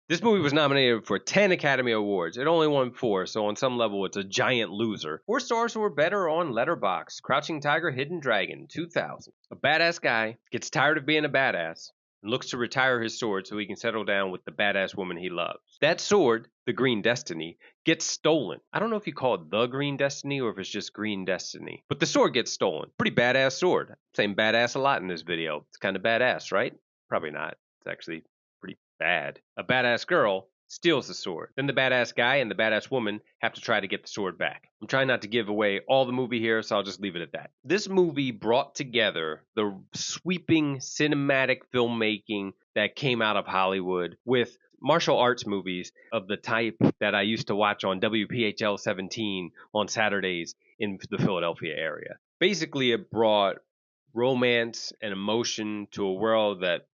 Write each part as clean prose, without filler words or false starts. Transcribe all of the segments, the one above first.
This movie was nominated for 10 Academy Awards. It only won 4, so on some level it's a giant loser. 4 stars were better on Letterboxd. Crouching Tiger, Hidden Dragon, 2000. A badass guy gets tired of being a badass and looks to retire his sword so he can settle down with the badass woman he loves. That sword, the Green Destiny, gets stolen. I don't know if you call it the Green Destiny or if it's just Green Destiny, but the sword gets stolen. Pretty badass sword. I'm saying badass a lot in this video. It's kind of badass, right? Probably not. It's actually pretty bad. A badass girl steals the sword. Then the badass guy and the badass woman have to try to get the sword back. I'm trying not to give away all the movie here, so I'll just leave it at that. This movie brought together the sweeping cinematic filmmaking that came out of Hollywood with martial arts movies of the type that I used to watch on WPHL 17 on Saturdays in the Philadelphia area. Basically, it brought romance and emotion to a world that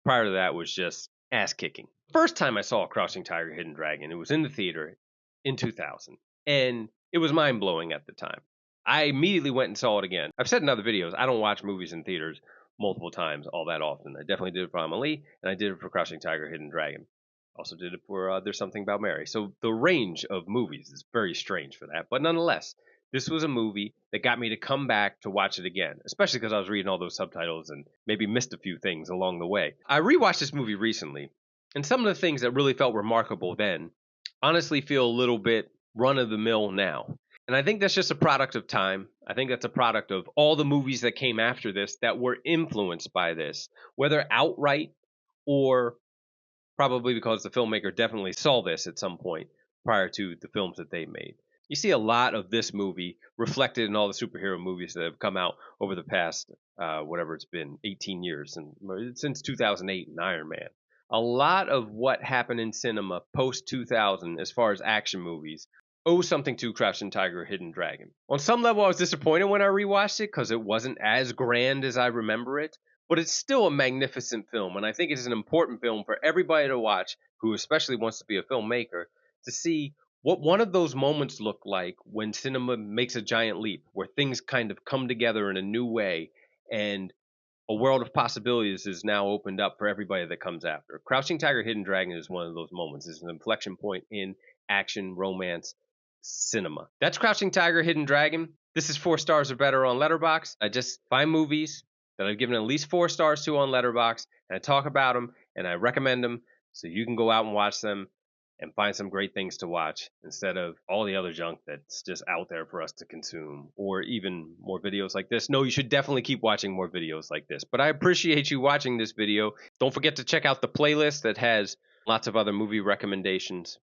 prior to that was just ass kicking. First time I saw Crouching Tiger, Hidden Dragon, it was in the theater in 2000, and it was mind blowing at the time. I immediately went and saw it again. I've said in other videos, I don't watch movies in theaters multiple times all that often. I definitely did it for Amelie, and I did it for Crouching Tiger, Hidden Dragon. Also did it for There's Something About Mary. So the range of movies is very strange for that, but nonetheless, this was a movie that got me to come back to watch it again, especially because I was reading all those subtitles and maybe missed a few things along the way. I rewatched this movie recently, and some of the things that really felt remarkable then honestly feel a little bit run of the mill now. And I think that's just a product of time. I think that's a product of all the movies that came after this that were influenced by this, whether outright or probably because the filmmaker definitely saw this at some point prior to the films that they made. You see a lot of this movie reflected in all the superhero movies that have come out over the past, whatever it's been, 18 years, and since 2008 in Iron Man. A lot of what happened in cinema post 2000, as far as action movies, owes something to Crouching Tiger, Hidden Dragon. On some level, I was disappointed when I rewatched it because it wasn't as grand as I remember it, but it's still a magnificent film, and I think it's an important film for everybody to watch who especially wants to be a filmmaker to see what one of those moments look like when cinema makes a giant leap, where things kind of come together in a new way, and a world of possibilities is now opened up for everybody that comes after. Crouching Tiger, Hidden Dragon is one of those moments. It's an inflection point in action, romance, cinema. That's Crouching Tiger, Hidden Dragon. This is 4 stars or better on Letterboxd. I just find movies that I've given at least 4 stars to on Letterboxd, and I talk about them, and I recommend them so you can go out and watch them and find some great things to watch instead of all the other junk that's just out there for us to consume, or even more videos like this. No, you should definitely keep watching more videos like this. But I appreciate you watching this video. Don't forget to check out the playlist that has lots of other movie recommendations.